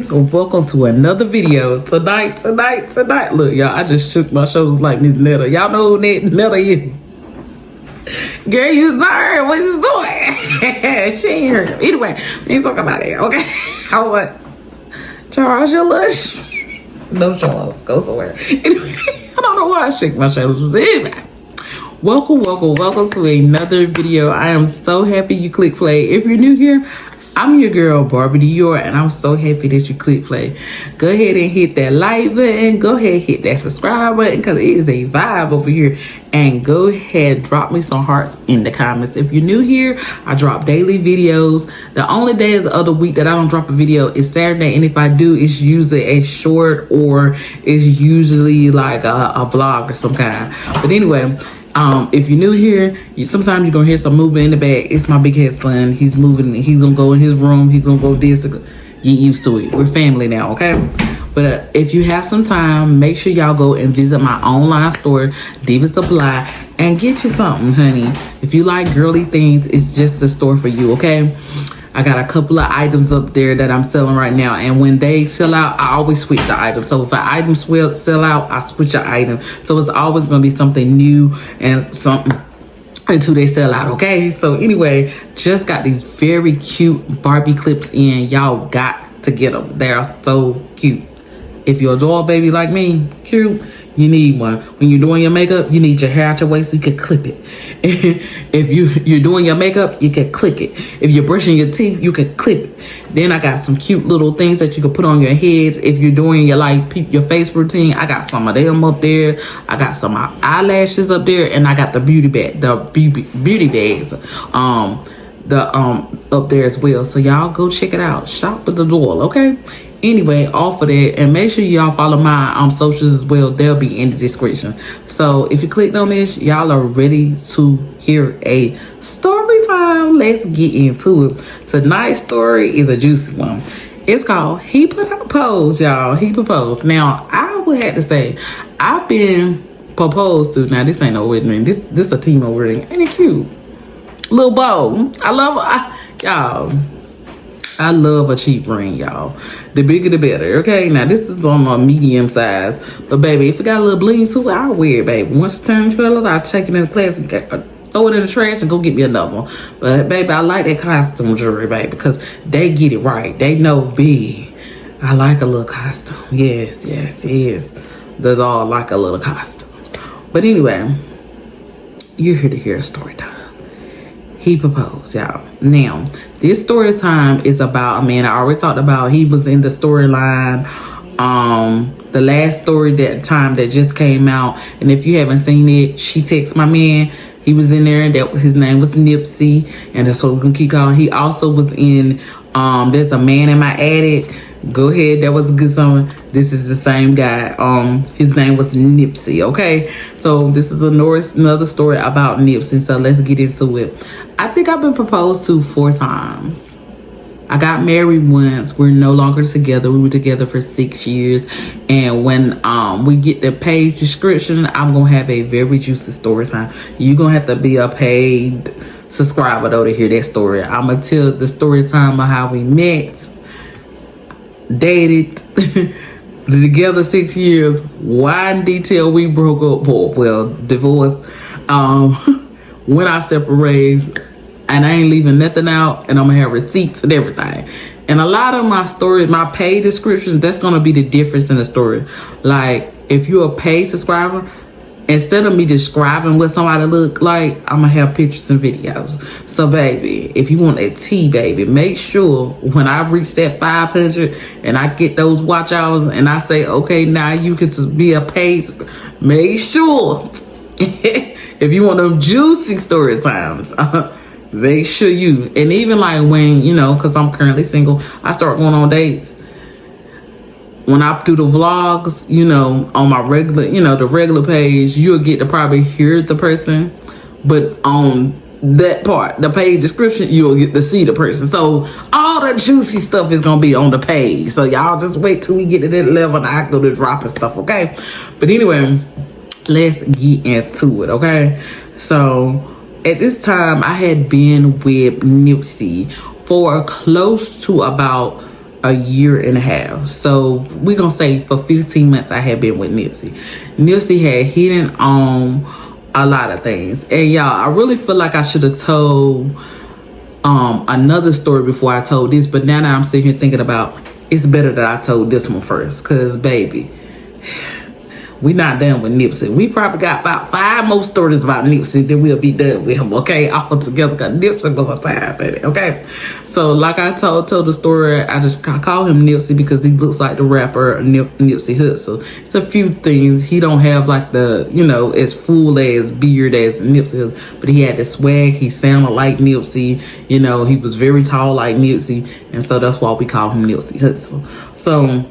So welcome to another video. Tonight. Look, y'all, I just shook my shoulders like Miss Netta. Y'all know who Netta is. Girl, you sorry. What you doing? She ain't heard. Anyway, we ain't talking about it, okay? I want Charles your lunch. No, Charles, go somewhere. Anyway, I don't know why I shake my shoulders. Anyway, welcome to another video. I am so happy you click play. If you're new here, I'm your girl, Barbie Dior, and I'm so happy that you click play. Go ahead and hit that like button. Go ahead and hit that subscribe button because it is a vibe over here. And go ahead and drop me some hearts in the comments. If you're new here, I drop daily videos. The only days of the week that I don't drop a video is Saturday. And if I do, it's usually a short or it's usually like a vlog or some kind. But anyway, if you're new here, sometimes you're gonna hear some movement in the back. It's my big head son. He's moving. He's gonna go in his room. He's gonna go this. Get used to it. We're family now, okay? But if you have some time, make sure y'all go and visit my online store, Diva Supply, and get you something, honey. If you like girly things, it's just the store for you, okay? I got a couple of items up there that I'm selling right now, and when they sell out, I always switch the item. So if an item sell out, I switch an item. So it's always going to be something new and something until they sell out, okay? So anyway, just got these very cute Barbie clips in. Y'all got to get them. They are so cute. If you're a doll baby like me, cute, you need one. When you're doing your makeup, you need your hair out your way so you can clip it. If you're doing your makeup, you can click it. If you're brushing your teeth, you can clip it. Then I got some cute little things that you can put on your heads. If you're doing your face routine, I got some of them up there. I got some eyelashes up there, and I got the beauty bags up there as well. So y'all go check it out. Shop with the doll, okay? Anyway, off of that, and make sure y'all follow my socials as well. They'll be in the description. So if you clicked on this, y'all are ready to hear a story time. Let's get into it. Tonight's story is a juicy one. It's called He Proposed, y'all. He Proposed. Now, I would have to say, I've been proposed to. Now, this ain't no wedding ring. This a team wedding. Ain't it cute? Little bow. I love y'all. I love a cheap ring, y'all. The bigger the better, okay? Now, this is on a medium size. But, baby, if it got a little bling to it, I'll wear it, baby. Once the time fellas, I'll take it in the class and throw it in the trash and go get me another one. But, baby, I like that costume jewelry, baby, because they get it right. They know big. I like a little costume. Yes. Does all like a little costume. But, anyway, you're here to hear a story time. He proposed, y'all. Now, this story time is about a man I already talked about. He was in the storyline. The last story that just came out. And if you haven't seen it, She Texts My Man. He was in there. His name was Nipsey. And that's what we're going to keep calling. He also was in There's a Man in My Attic. Go ahead. That was a good song. This is the same guy. His name was Nipsey, okay? So this is another story about Nipsey. So let's get into it. I think I've been proposed to 4 times. I got married once. We're no longer together. We were together for 6 years. And when we get the page description, I'm going to have a very juicy story time. You're going to have to be a paid subscriber, though, to hear that story. I'm going to tell the story time of how we met, dated, together 6 years, why in detail we broke up, well, divorced, when I separated, and I ain't leaving nothing out, and I'm gonna have receipts and everything. And a lot of my stories, my paid descriptions, that's gonna be the difference in the story. Like, if you're a paid subscriber, instead of me describing what somebody look like, I'm gonna have pictures and videos. So, baby, if you want a tea, baby, make sure when I reach that 500 and I get those watch hours and I say, okay, now you can be a paid, make sure. If you want them juicy story times, make sure you, and even like when, because I'm currently single, I start going on dates. When I do the vlogs, on my regular, the regular page, you'll get to probably hear the person. But on that part, the page description, you'll get to see the person. So all the juicy stuff is going to be on the page. So y'all just wait till we get to that level and I go to dropping stuff, okay? But anyway, let's get into it, okay? So at this time, I had been with Nipsey for close to about a year and a half. So we gonna say for 15 months I had been with Nipsey. Nipsey had hidden on a lot of things. And y'all, I really feel like I should have told another story before I told this, but now that I'm sitting here thinking about, it's better that I told this one first, because baby, we not done with Nipsey. We probably got about 5 more stories about Nipsey, then we'll be done with him, okay? All together, because Nipsey was a time at it, okay? So like I told the story, I call him Nipsey because he looks like the rapper Nipsey Hussle. It's a few things. He don't have like the, as full as beard as Nipsey Hussle, but he had the swag. He sounded like Nipsey. He was very tall like Nipsey, and so that's why we call him Nipsey Hussle. So,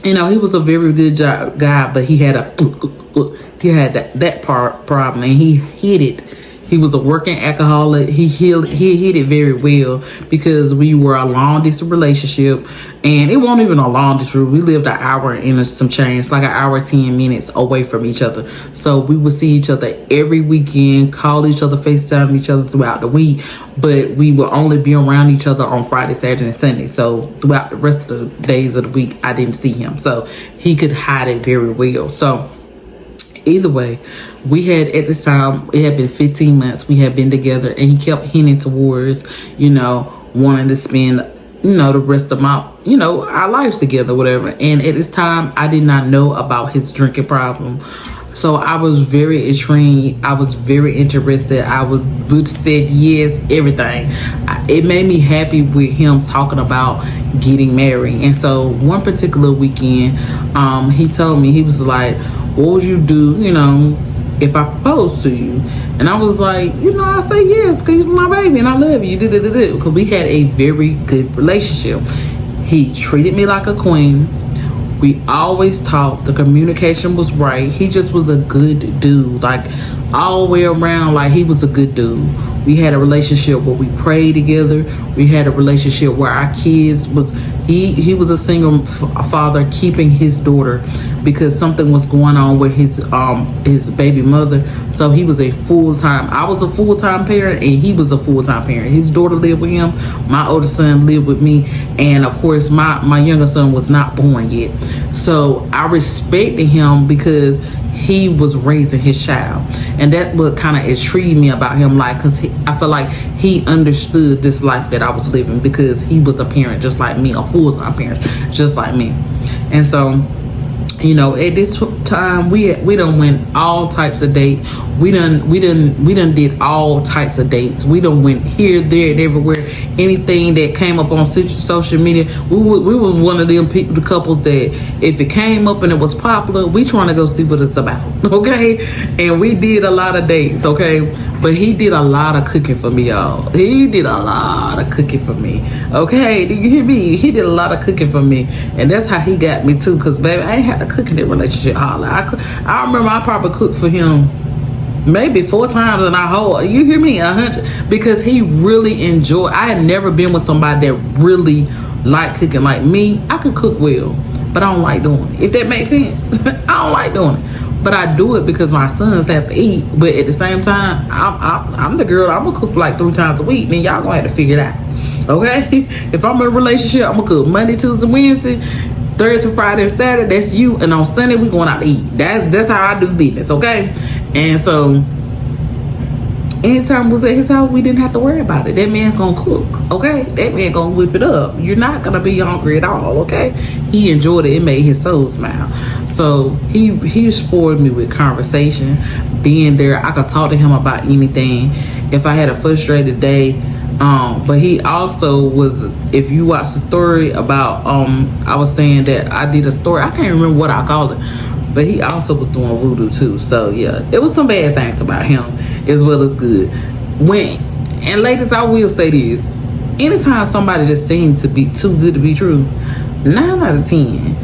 he was a very good guy, but he had that problem, and he hid it. He was a working alcoholic. He hid it very well because we were a long distance relationship, and it wasn't even a long distance. We lived an hour and some change, like an hour 10 minutes away from each other. So we would see each other every weekend, call each other, FaceTime each other throughout the week, but we would only be around each other on Friday, Saturday, and Sunday. So throughout the rest of the days of the week, I didn't see him. So he could hide it very well. So either way, we had, at this time, it had been 15 months. We had been together, and he kept hinting towards, wanting to spend, the rest of my, our lives together, whatever. And at this time, I did not know about his drinking problem. So I was very intrigued. I was very interested. I would said yes, everything. It made me happy with him talking about getting married. And so one particular weekend, he told me, he was like, what would you do, if I proposed to you? And I was like, I say yes, because you're my baby and I love you. Because we had a very good relationship. He treated me like a queen. We always talked. The communication was right. He just was a good dude. Like, all the way around, like, he was a good dude. We had a relationship where we prayed together. We had a relationship where our kids was, he was a single father keeping his daughter because something was going on with his baby mother. So he was a full-time, I was a full-time parent, and he was a full-time parent. His daughter lived with him. My older son lived with me. And of course, my younger son was not born yet. So I respected him because he was raising his child. And that what kind of intrigued me about him, like, because I feel like he understood this life that I was living because he was a parent just like me, a full-time parent just like me. And so, at this time, we done went all types of dates. We done did all types of dates. We done went here, there, and everywhere. Anything that came up on social media, we was one of them the couples that if it came up and it was popular, we trying to go see what it's about, okay? And we did a lot of dates, okay? But he did a lot of cooking for me, y'all. He did a lot of cooking for me, okay? Do you hear me? He did a lot of cooking for me, and that's how he got me too. Cause baby, I ain't had to cook in that relationship. I remember I probably cooked for him maybe 4 times in our whole, you hear me, 100, because he really enjoyed. I had never been with somebody that really liked cooking like me. I could cook well, but I don't like doing it, if that makes sense. I don't like doing it, but I do it because my sons have to eat. But at the same time, I'm the girl, I'm gonna cook like 3 times a week. Then y'all gonna have to figure it out, okay? If I'm in a relationship, I'm gonna cook Monday, Tuesday, Wednesday, Thursday, Friday, and Saturday. That's you. And on Sunday, we going out to eat. That's how I do business, okay? And so anytime we was at his house, we didn't have to worry about it. That man gonna cook, okay? That man gonna whip it up. You're not gonna be hungry at all, okay? He enjoyed it. It made his soul smile. So he spoiled me with conversation, being there. I could talk to him about anything. If I had a frustrated day, but he also was, if you watch the story about, I was saying that I did a story, I can't remember what I called it, but he also was doing voodoo too. So yeah, it was some bad things about him as well as good. And ladies, I will say this, anytime somebody just seems to be too good to be true, 9 out of 10,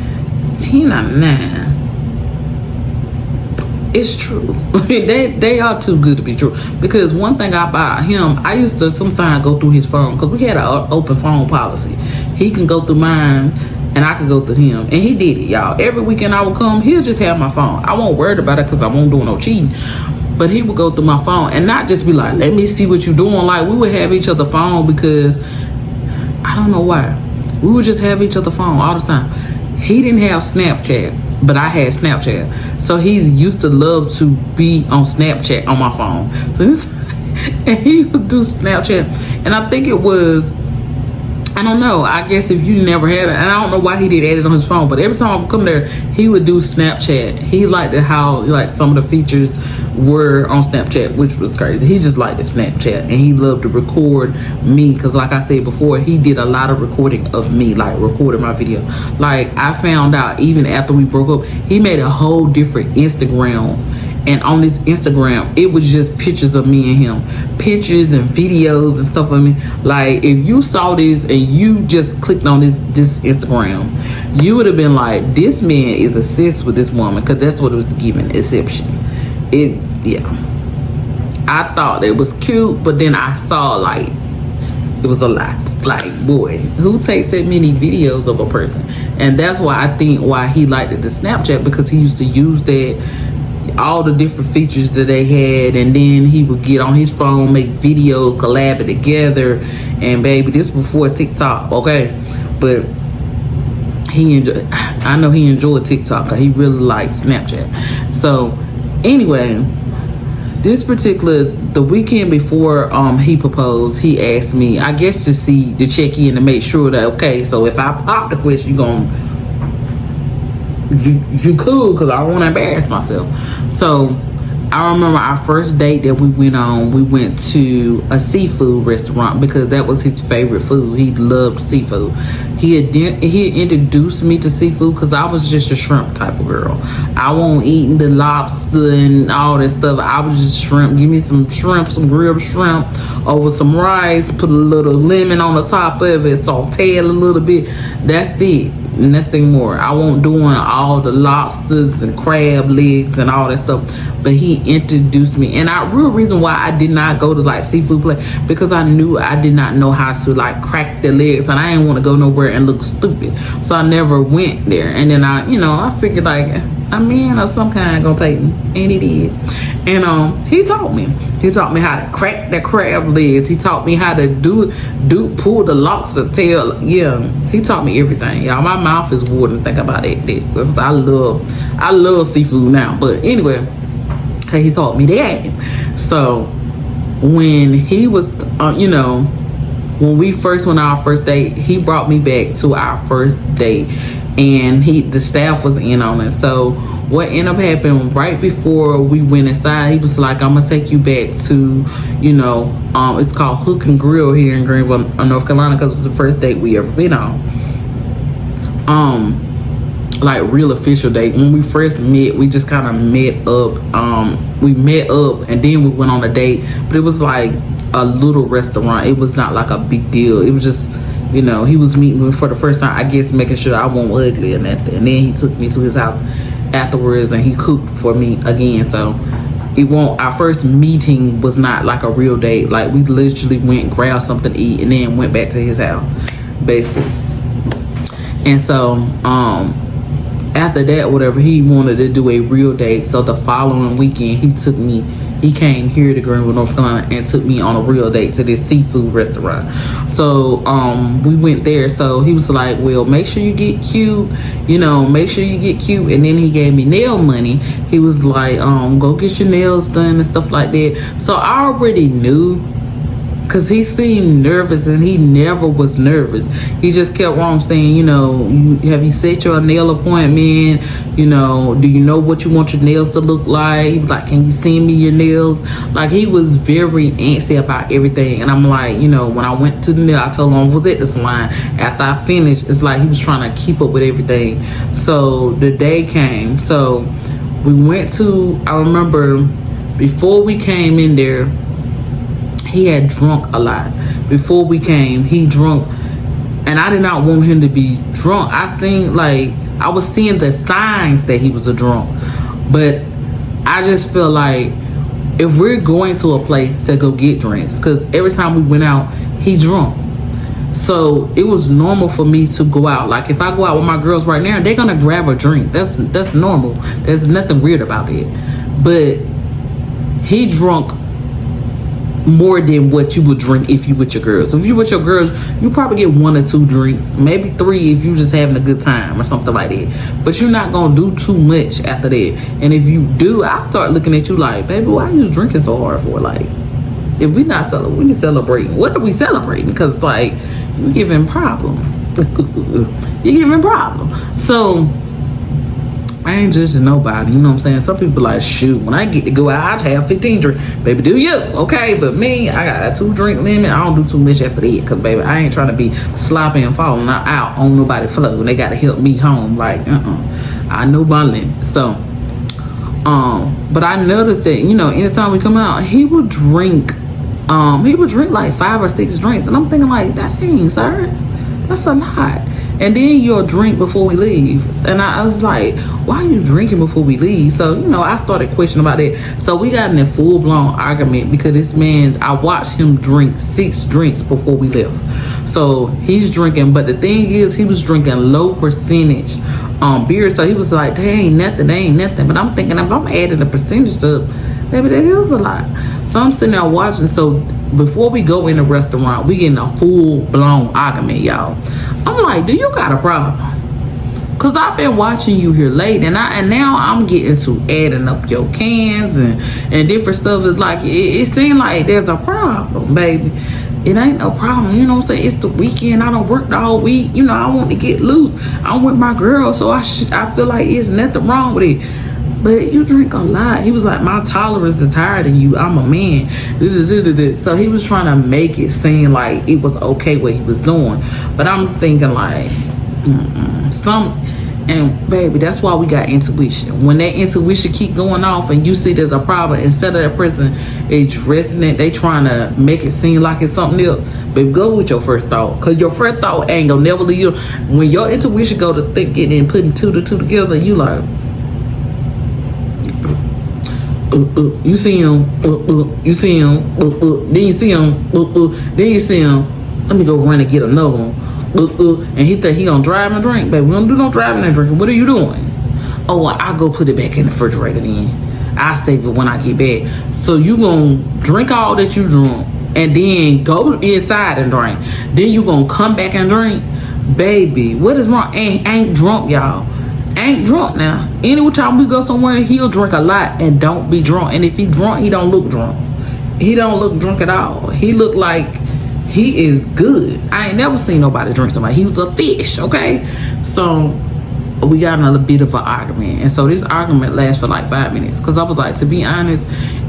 10 out of 9, it's true. they are too good to be true. Because one thing about him, I used to sometimes go through his phone, because we had an open phone policy. He can go through mine and I could go through him, and he did it, y'all. Every weekend I would come, he'll just have my phone. I won't worry about it because I won't do no cheating, but he would go through my phone and not just be like, let me see what you're doing. Like, we would have each other phone because I don't know why. We would just have each other phone all the time. He didn't have Snapchat, but I had Snapchat. So he used to love to be on Snapchat on my phone. So and he would do Snapchat. And I think it was, I don't know, I guess if you never had it, and I don't know why he did add it on his phone, but every time I would come there, he would do Snapchat. He liked it how like some of the features were on Snapchat, which was crazy. He just liked the Snapchat, and he loved to record me, because like I said before, he did a lot of recording of me, like recording my video. Like I found out even after we broke up, he made a whole different Instagram, and on this Instagram it was just pictures of me and him, pictures and videos and stuff of me. Like if you saw this and you just clicked on this Instagram, you would have been like, this man is obsessed with this woman, because that's what it was giving, exception. Yeah, I thought it was cute, but then I saw like it was a lot. Like, boy, who takes that many videos of a person? And that's why I think why he liked the Snapchat, because he used to use that, all the different features that they had, and then he would get on his phone, make videos, collab it together. And baby, this before TikTok, okay? But I know he enjoyed TikTok, because he really liked Snapchat. So anyway, this particular, the weekend before he proposed, he asked me, I guess to check in to make sure that, okay, so if I pop the question, you cool, because I don't want to embarrass myself. So I remember our first date that we went on, we went to a seafood restaurant, because that was his favorite food. He loved seafood. He had introduced me to seafood, because I was just a shrimp type of girl. I won't eat the lobster and all that stuff. I was just shrimp. Give me some shrimp, some grilled shrimp over some rice, put a little lemon on the top of it, saute it a little bit. That's it. Nothing more. I won't doing all the lobsters and crab legs and all that stuff. But he introduced me, and real reason why I did not go to like seafood place, because I knew I did not know how to like crack the legs, and I didn't want to go nowhere and look stupid, so I never went there. And then I figured like a man of some kind gonna take me, and he did. And he taught me how to crack the crab legs. He taught me how to pull the lobster tail. Yeah, he taught me everything, y'all. My mouth is watering to think about it, because I love seafood now. But anyway, he taught me that. So when he was when we first went on our first date, he brought me back to our first date, and the staff was in on it. So what ended up happening right before we went inside, he was like, I'm gonna take you back to, it's called Hook and Grill here in Greenville, North Carolina, because it was the first date we ever been on. Like real official date. When we first met, we just kind of met up. We met up, and then we went on a date, but it was like a little restaurant. It was not like a big deal. It was just, he was meeting me for the first time, I guess, making sure I wasn't ugly and nothing. And then he took me to his house afterwards, and he cooked for me again. So our first meeting was not like a real date. Like we literally went, grabbed something to eat, and then went back to his house, basically. And so after that, whatever, he wanted to do a real date. So the following weekend, he came here to Greenville, North Carolina, and took me on a real date to this seafood restaurant. So we went there. So he was like, well, make sure you get cute, make sure you get cute. And then he gave me nail money. He was like, go get your nails done and stuff like that. So I already knew, because he seemed nervous, and he never was nervous. He just kept on saying, have you set your nail appointment? Do you know what you want your nails to look like? He was like, can you send me your nails? Like, he was very antsy about everything. And I'm like, when I went to the nail, I told him I was at the salon. After I finished, it's like he was trying to keep up with everything. So the day came. So we went to, I remember before we came in there, he had drunk a lot. Before we came, he drunk, and I did not want him to be drunk. I was seeing the signs that he was a drunk, but I just feel like if we're going to a place to go get drinks, because every time we went out, he drunk. So it was normal for me to go out. Like if I go out with my girls right now, they're gonna grab a drink. That's normal. There's nothing weird about it. But he drunk more than what you would drink if you with your girls. So if you with your girls, you probably get 1 or 2 drinks, maybe 3 if you just having a good time or something like that. But you're not gonna do too much after that. And if you do, I start looking at you like, baby, why are you drinking so hard for? Like, if we not celebrating, we celebrating. What are we celebrating? Because like, you're giving problem. You're giving problem. So I ain't judging nobody, you know what I'm saying? Some people like, shoot, when I get to go out, I have 15 drinks. Baby, do you? Okay, but me, I got a 2 drink limit. I don't do too much after that, because baby, I ain't trying to be sloppy and falling out on nobody's flow when they got to help me home. Like, I know my limit. So, but I noticed that, you know, anytime we come out, he would drink like 5 or 6 drinks. And I'm thinking like, dang, sir, that's a lot. And then you'll drink before we leave. And I was like, why are you drinking before we leave? So, you know, I started questioning about it. So we got in a full-blown argument because this man, I watched him drink 6 drinks before we left. So he's drinking, but the thing is, he was drinking low percentage beer. So he was like, they ain't nothing. But I'm thinking, if I'm adding the percentage up, maybe that is a lot. So I'm sitting there watching. So before we go in the restaurant, we get in a full-blown argument, y'all. I'm like, do you got a problem? Cause I've been watching you here late, and now I'm getting to adding up your cans and different stuff. It's like it seems like there's a problem, baby. It ain't no problem, you know what I'm saying? It's the weekend. I don't work the whole week. You know, I want to get loose. I'm with my girl, so I feel like it's nothing wrong with it. But you drink a lot. He was like, my tolerance is higher than you. I'm a man. So he was trying to make it seem like it was okay what he was doing. But I'm thinking like, and baby, that's why we got intuition. When that intuition keep going off and you see there's a problem, instead of that person addressing it, they trying to make it seem like it's something else. Baby, go with your first thought. Because your first thought ain't gonna never leave you. When your intuition go to thinking and putting 2 to 2 together, you like, you see him, you see him, then you see him, then you see him. Let me go run and get another one. And he think he gonna drive and drink. Baby, we don't do no driving and drinking. What are you doing? Oh, well, I'll go put it back in the refrigerator then. I'll save it when I get back. So you gonna drink all that you drunk and then go inside and drink. Then you gonna come back and drink. Baby, what is wrong? Ain't drunk, y'all. Ain't drunk now. Anytime we go somewhere, he'll drink a lot and don't be drunk. And if he drunk, he don't look drunk. He don't look drunk at all. He look like he is good. I ain't never seen nobody drink somebody. He was a fish, okay? So we got another bit of an argument. And so this argument lasts for like 5 minutes. Because I was like, to be honest,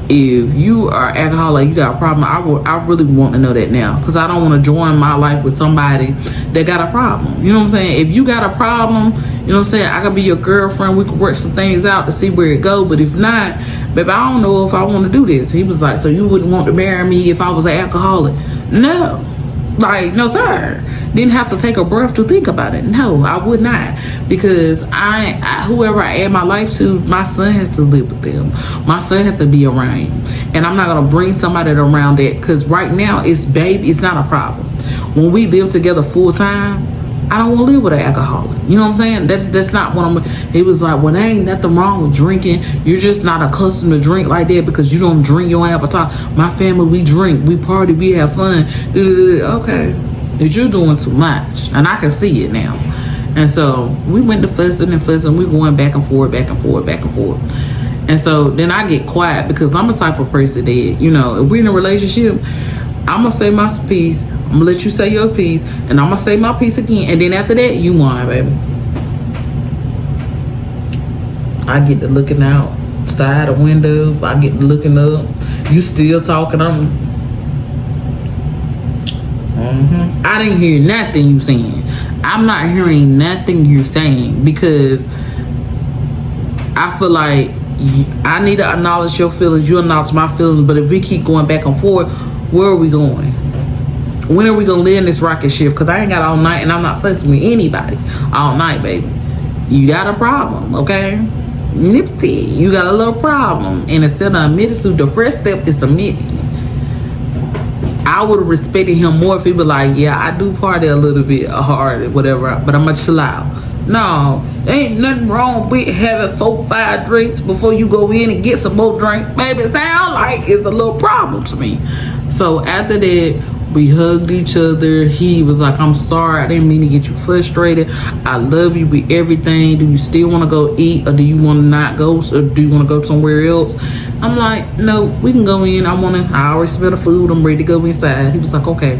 if you are alcoholic, you got a problem, I really want to know that now. Because I don't want to join my life with somebody that got a problem. You know what I'm saying? If you got a problem, you know what I'm saying, I could be your girlfriend. We could work some things out to see where it go. But if not, baby, I don't know if I want to do this. He was like, so you wouldn't want to marry me if I was an alcoholic? No. Like, no, sir. Didn't have to take a breath to think about it. No, I would not. Because whoever I add my life to, my son has to live with them. My son has to be around him. And I'm not going to bring somebody around that. Because right now, it's not a problem. When we live together full time, I don't want to live with an alcoholic. You know what I'm saying? That's not what I'm. He was like, well, there ain't nothing wrong with drinking. You're just not accustomed to drink like that because you don't drink. You don't have a talk. My family, we drink, we party, we have fun. Okay, but you're doing too much, and I can see it now. And so we went to fussing and fussing. We going back and forth, back and forth, back and forth. And so then I get quiet because I'm a type of person that, you know, if we're in a relationship, I'm gonna say my piece. I'm gonna let you say your piece, and I'm gonna say my piece again, and then after that, you won, baby. I get to looking outside the window. I get to looking up. You still talking? I didn't hear nothing you saying. I'm not hearing nothing you're saying because I feel like I need to acknowledge your feelings. You acknowledge my feelings. But if we keep going back and forth, where are we going? When are we gonna live in this rocket ship? Because I ain't got all night and I'm not fussing with anybody all night, baby. You got a problem, okay? Nipsey, you got a little problem. And instead of admitting to, the first step is admitting. I would have respected him more if he was like, yeah, I do party a little bit hard, whatever, but I'm gonna chill out. No, ain't nothing wrong with having 4, 5 drinks before you go in and get some more drink. Baby, it sound like it's a little problem to me. So So after that, we hugged each other. He was like, I'm sorry, I didn't mean to get you frustrated. I love you with everything. Do you still want to go eat, or do you want to not go, or do you want to go somewhere else? I'm like, no, we can go in. I already smell the food. I'm ready to go inside. He was like, okay.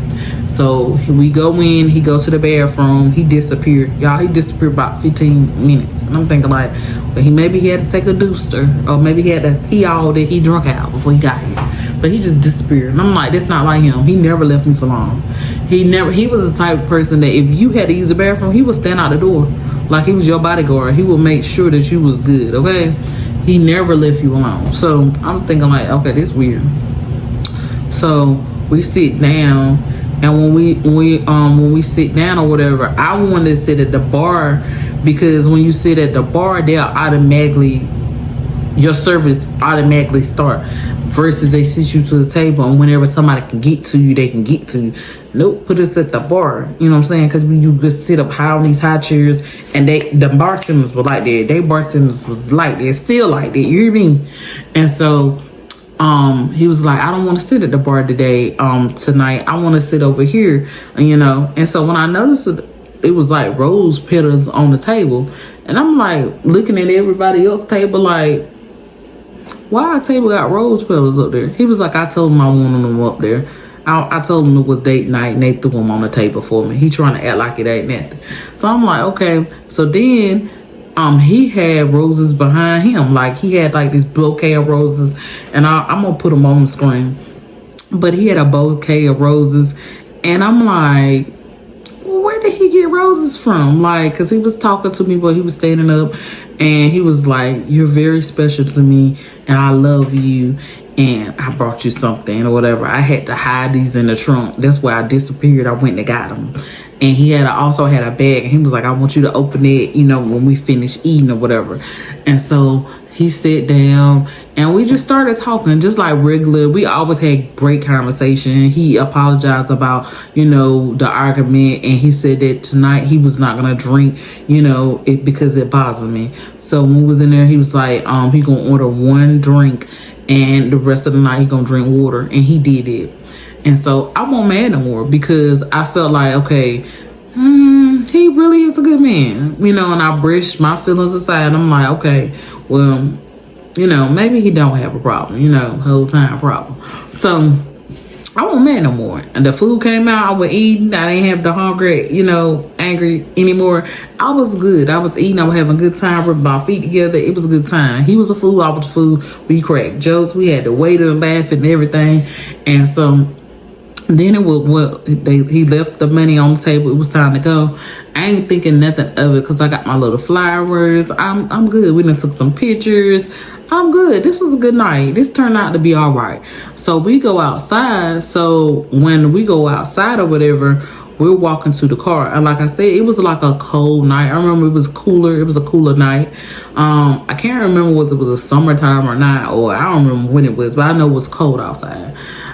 So we go in. He goes to the bathroom. He disappeared. Y'all, he disappeared about 15 minutes. And I'm thinking like, well, maybe he had to take a dooster, or maybe he had to pee all that he drunk out before he got here. But he just disappeared. And I'm like, that's not like him. He never left me for long. He was the type of person that if you had to use the bathroom, he would stand out the door like he was your bodyguard. He would make sure that you was good, okay? He never left you alone. So I'm thinking like, okay, this weird. So we sit down, and when we sit down or whatever, I wanted to sit at the bar, because when you sit at the bar, your service automatically start, versus they sit you to the table, and whenever somebody can get to you, they can get to you. Nope, put us at the bar. You know what I'm saying? Because you just sit up high on these high chairs, and the bartenders were like that. They bartenders was like that, still like that. You hear me? And so he was like, I don't want to sit at the bar today, tonight. I want to sit over here, you know. And so when I noticed it was like rose petals on the table, and I'm like looking at everybody else's table like, why our table got rose petals up there? He was like, I told him I wanted them up there. I told him it was date night, and they threw them on the table for me. He trying to act like it ain't nothing. So I'm like, okay. So then he had roses behind him. Like he had like this bouquet of roses, and I'm gonna put them on the screen. But he had a bouquet of roses, and I'm like, well, where did he get roses from? Like, cause he was talking to me, but he was standing up, and he was like, you're very special to me, and I love you, and I brought you something or whatever. I had to hide these in the trunk. That's where I disappeared. I went and got them. And he also had a bag, and he was like, I want you to open it, you know, when we finish eating or whatever. And so he sat down, and we just started talking just like regular. We always had great conversation. He apologized about, you know, the argument, and he said that tonight he was not gonna drink, you know, because it bothered me. So when we was in there, he was like, he gonna order one drink, and the rest of the night he gonna drink water, and he did it. And so I won't mad no more, because I felt like, okay, he really is a good man, you know. And I brushed my feelings aside, and I'm like, okay, well, you know, maybe he don't have a problem, you know, whole time problem. So I won't mad no more. And the food came out, I was eating. I didn't have the hungry, you know, angry anymore. I was good. I was eating. I was having a good time, rubbing my feet together. It was a good time. He was a fool. I was a fool. We cracked jokes. We had the waiter laughing and everything. And so then he left the money on the table. It was time to go. I ain't thinking nothing of it, because I got my little flowers. I'm good. We done took some pictures. I'm good. This was a good night. This turned out to be all right. So we go outside. So when we go outside or whatever, we're walking to the car. And like I said, it was like a cold night. I remember it was cooler. It was a cooler night. I can't remember whether it was a summertime or not, or I don't remember when it was, but I know it was cold outside.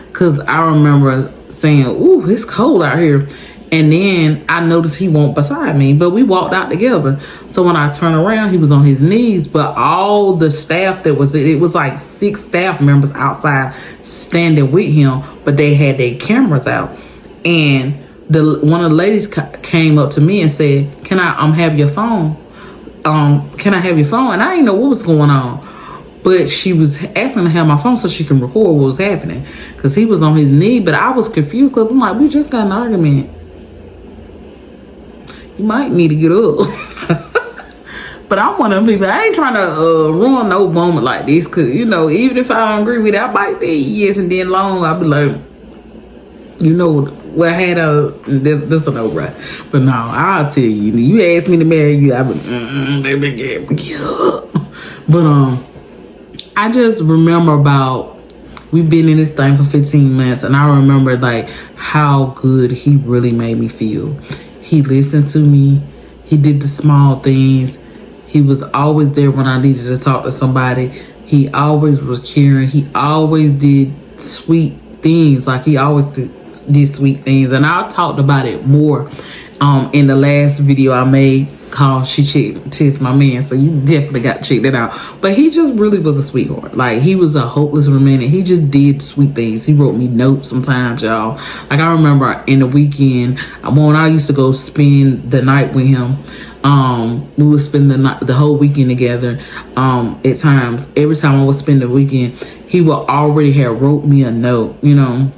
Because I remember saying, ooh, it's cold out here. And then I noticed he wasn't beside me, but we walked out together. So when I turned around, he was on his knees, but all the staff it was like 6 staff members outside standing with him, but they had their cameras out. And one of the ladies came up to me and said, can I have your phone? Can I have your phone? And I didn't know what was going on. But she was asking to have my phone so she can record what was happening, because he was on his knee. But I was confused, because I'm like, we just got an argument. You might need to get up. But I'm one of them people, I ain't trying to ruin no moment like this, because, you know, even if I don't agree with it, I might say yes, and then long I'll be like, you know, well, I had this a no, right? But no, I'll tell you, you ask me to marry you, I be, baby, get up. But I just remember we've been in this thing for 15 months, and I remember like how good he really made me feel. He listened to me. He did the small things. He was always there when I needed to talk to somebody. He always was caring. He always did sweet things. Like he always did sweet things. And I talked about it more in the last video I made cause she cheated my man, so you definitely got to check that out. But he just really was a sweetheart. Like, he was a hopeless romantic. He just did sweet things. He wrote me notes sometimes, y'all. Like, I remember in the weekend when I used to go spend the night with him, we would spend the whole weekend together. At times, every time I would spend the weekend, he would already have wrote me a note, you know.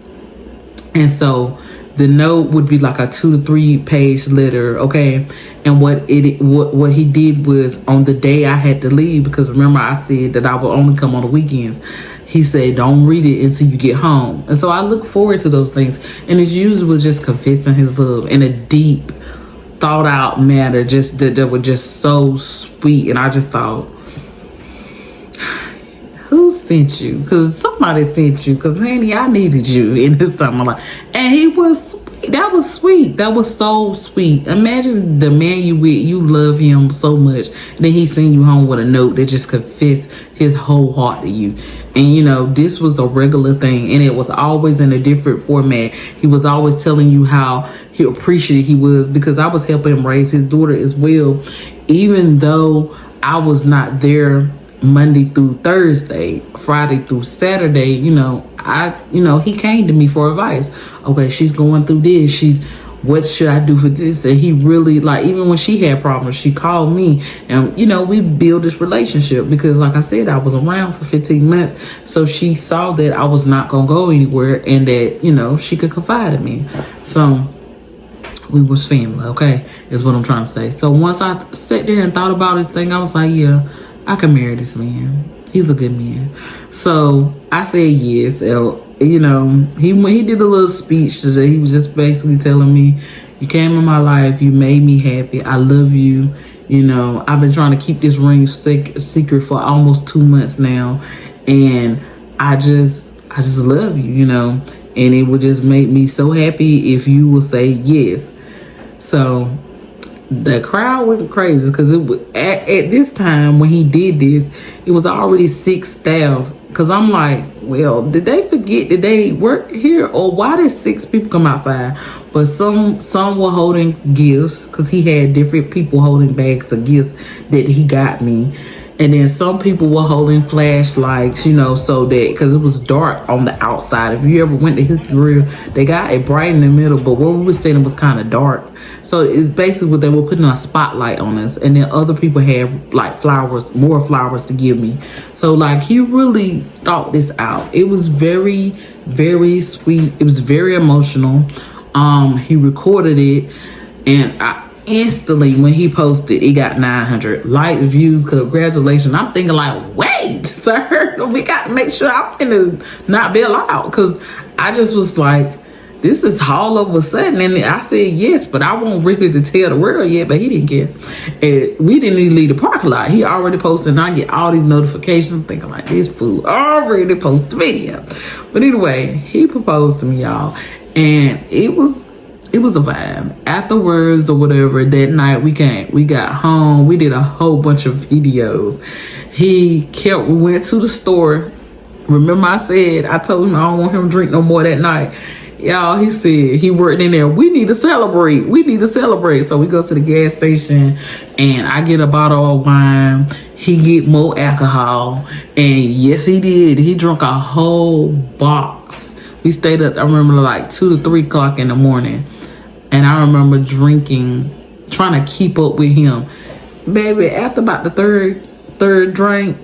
And so the note would be like a 2 to 3 page letter, okay? And what he did was, on the day I had to leave, because remember I said that I would only come on the weekends, he said, don't read it until you get home. And so I look forward to those things. And his usually was just confessing his love in a deep, thought out manner, just that were just so sweet. And I just thought, who sent you? Because somebody sent you. Because, honey, I needed you in this time of my life. And he was sweet. That was sweet. That was so sweet. Imagine the man you with, you love him so much. Then he sent you home with a note that just confessed his whole heart to you. And, you know, this was a regular thing. And it was always in a different format. He was always telling you how he appreciated he was, because I was helping him raise his daughter as well. Even though I was not there Monday through Thursday, Friday through Saturday, you know, he came to me for advice. Okay, she's going through this. What should I do for this? And he really, like, even when she had problems, she called me, and, you know, we built this relationship because, like I said, I was around for 15 months. So she saw that I was not going to go anywhere, and that, you know, she could confide in me. So we was family, okay, is what I'm trying to say. So once I sat there and thought about this thing, I was like, yeah, I can marry this man. He's a good man. So I said yes. You know, when he did a little speech today, he was just basically telling me, you came in my life, you made me happy, I love you. You know, I've been trying to keep this ring secret for almost 2 months now, and I just love you, you know, and it would just make me so happy if you will say yes. So the crowd went crazy, because it was at this time when he did this, it was already 6 staff. Because I'm like, well, did they forget that they work here, or why did 6 people come outside? But some were holding gifts, because he had different people holding bags of gifts that he got me. And then some people were holding flashlights, you know, so that, because it was dark on the outside. If you ever went to his grill, they got it bright in the middle, but where we were sitting was kind of dark. So it's basically what they were putting a spotlight on us. And then other people had like flowers, more flowers to give me. So like, he really thought this out. It was very, very sweet. It was very emotional. He recorded it, and I instantly, when he posted, it got 900 likes, views. Congratulations. I'm thinking like, wait, sir, we got to make sure I'm gonna not be allowed, because I just was like, this is all of a sudden. And I said yes, but I won't really to tell the world yet. But he didn't care. And we didn't even leave the parking lot. He already posted, and I get all these notifications thinking like, this fool already posted the video. But anyway, he proposed to me, y'all, and it was a vibe. Afterwards or whatever, that night we got home, we did a whole bunch of videos. We went to the store. Remember I told him I don't want him to drink no more that night. Y'all, he said he worked in there. We need to celebrate. So we go to the gas station, and I get a bottle of wine. He get more alcohol, and yes, he did. He drank a whole box. We stayed up, I remember, like 2 to 3 o'clock in the morning, and I remember drinking, trying to keep up with him. Baby, after about the third drink,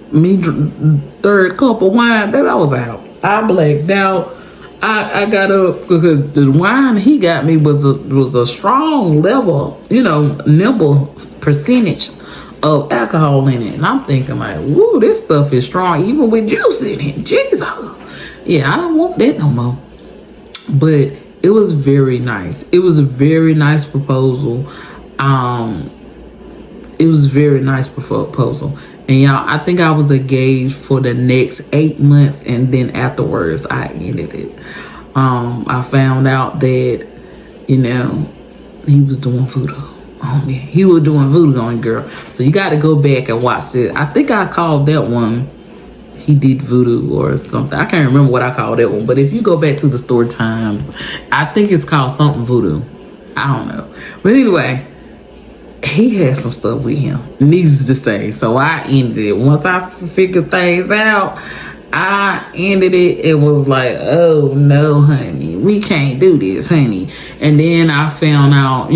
third cup of wine, baby, I was out. I blacked out. I got up, because the wine he got me was a strong level, you know, nimble percentage of alcohol in it. And I'm thinking like, woo, this stuff is strong, even with juice in it. Jesus. Yeah, I don't want that no more. But it was very nice. It was a very nice proposal. It was a very nice proposal. And y'all, I think I was engaged for the next 8 months, and then afterwards I ended it. I found out that, you know, he was doing voodoo on me. He was doing voodoo on a girl. So you got to go back and watch it. I think I called that one, he did voodoo or something. I can't remember what I called that one. But if you go back to the story times, I think it's called something voodoo. I don't know. But anyway, he had some stuff with him, needless to say. So I ended it. Once I figured things out, I ended it. It was like, oh no, honey, we can't do this, honey. And then I found out,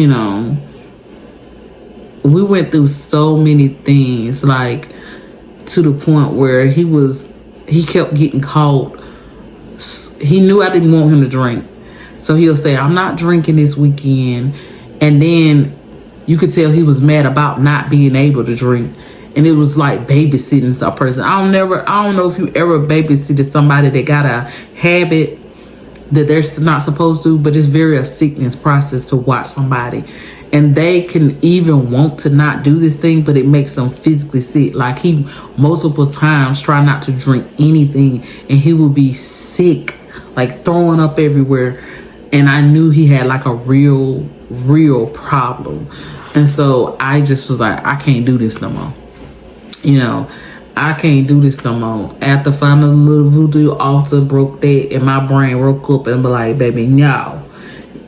we went through so many things, like to the point where he kept getting caught. He knew I didn't want him to drink, so he'll say, I'm not drinking this weekend. And then you could tell he was mad about not being able to drink. And it was like babysitting a person. I don't know if you ever babysitted somebody that got a habit that they're not supposed to, but it's very a sickness process to watch somebody. And they can even want to not do this thing, but it makes them physically sick. Like he multiple times try not to drink anything, and he would be sick, like throwing up everywhere. And I knew he had like a real problem. And so I just was like, I can't do this no more. I can't do this no more. After finding a little voodoo altar, broke that, and my brain woke up and be like, baby, no.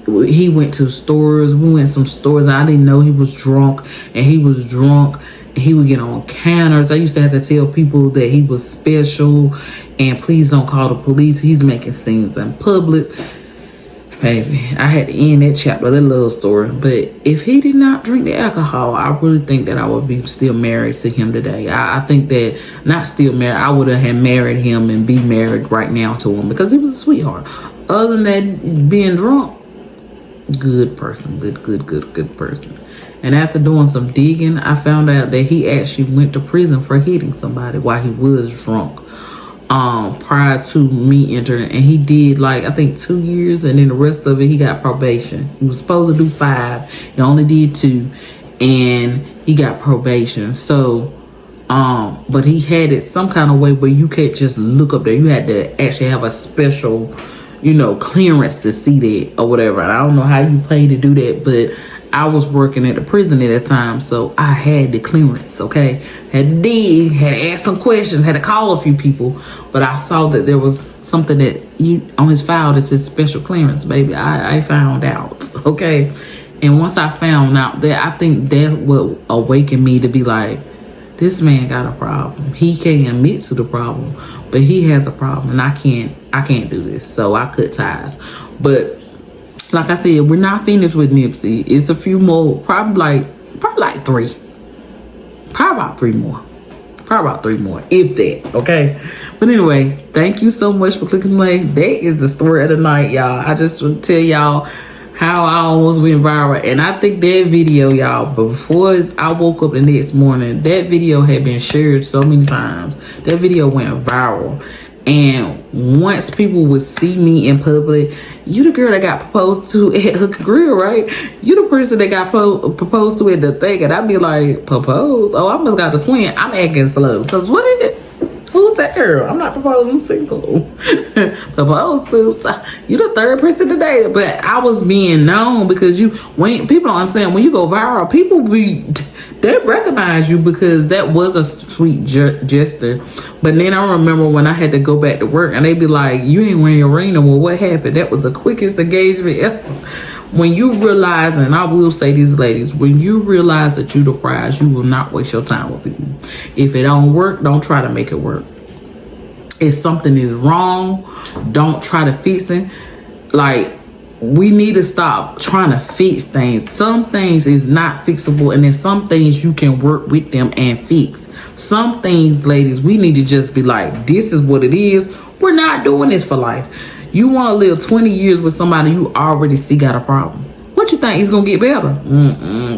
He went to stores. We went to some stores. I didn't know he was drunk, and he was drunk. He would get on counters. I used to have to tell people that he was special, and please don't call the police. He's making scenes in public. Baby, I had to end that chapter, that little story. But if he did not drink the alcohol, I really think that I would be still married to him today. I think that, not still married, I would have married him and be married right now to him, because he was a sweetheart. Other than that, being drunk, good person, good person. And after doing some digging, I found out that he actually went to prison for hitting somebody while he was drunk. Prior to me entering, and he did like I think 2 years, and then the rest of it he got probation. He was supposed to do 5, he only did 2, and he got probation. So but he had it some kind of way where you can't just look up there. You had to actually have a special, clearance to see that or whatever. And I don't know how you pay to do that, but I was working at the prison at that time, so I had the clearance, okay? Had to dig, had to ask some questions, had to call a few people, but I saw that there was something that on his file that says special clearance, baby. I found out, okay? And once I found out that, I think that will awaken me to be like, this man got a problem. He can't admit to the problem, but he has a problem, and I can't do this. So I cut ties. But like I said, we're not finished with Nipsey. It's a few more, probably like 3. Probably about 3 more. Probably about 3 more, if that, okay? But anyway, thank you so much for clicking play. That is the story of the night, y'all. I just want to tell y'all how I almost went viral. And I think that video, y'all, before I woke up the next morning, that video had been shared so many times. That video went viral. And once people would see me in public, you the girl that got proposed to at Hook Grill, right? You the person that got proposed to at the thing. And I'd be like, propose? Oh, I must got a twin. I'm acting slow. Because what is it? Who's that girl? I'm not proposing, I'm single. Proposed to. You the third person today. But I was being known because when people don't understand, when you go viral, they recognize you because that was a sweet gesture. But then I remember when I had to go back to work and they be like, you ain't wearing your ring no more. What happened? That was the quickest engagement ever. When you realize, and I will say these ladies, when you realize that you the prize, you will not waste your time with people. If it don't work, don't try to make it work. If something is wrong, don't try to fix it. Like, we need to stop trying to fix things. Some things is not fixable, and then some things you can work with them and fix. Some things, ladies, we need to just be like, this is what it is. We're not doing this for life. You want to live 20 years with somebody you already see got a problem. What you think? It's going to get better?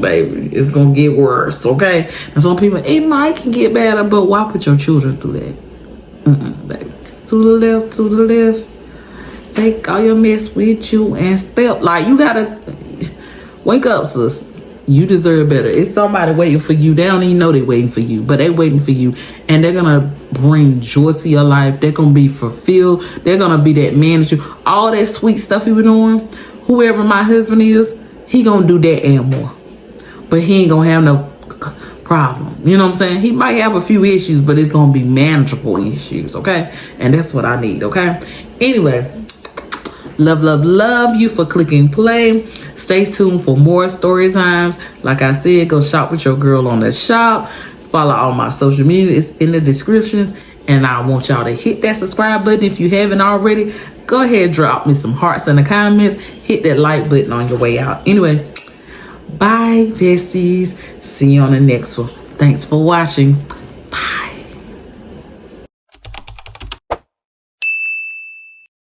Baby. It's going to get worse, okay? And some people, it might can get better, but why put your children through that? Baby. To the left. Take all your mess with you and step. Like, you got to wake up, sis. You deserve better. It's somebody waiting for you. They don't even know they're waiting for you, but they waiting for you. And they're going to bring joy to your life. They're going to be fulfilled. They're going to be that man that you, all that sweet stuff you were doing, whoever my husband is, he going to do that and more. But he ain't going to have no problem. You know what I'm saying? He might have a few issues, but it's going to be manageable issues, okay? And that's what I need, okay? Anyway, Love you for clicking play. Stay tuned for more story times. Like I said, go shop with your girl on the shop. Follow all my social media. It's in the description. And I want y'all to hit that subscribe button if you haven't already. Go ahead, drop me some hearts in the comments. Hit that like button on your way out. Anyway, bye, besties. See you on the next one. Thanks for watching.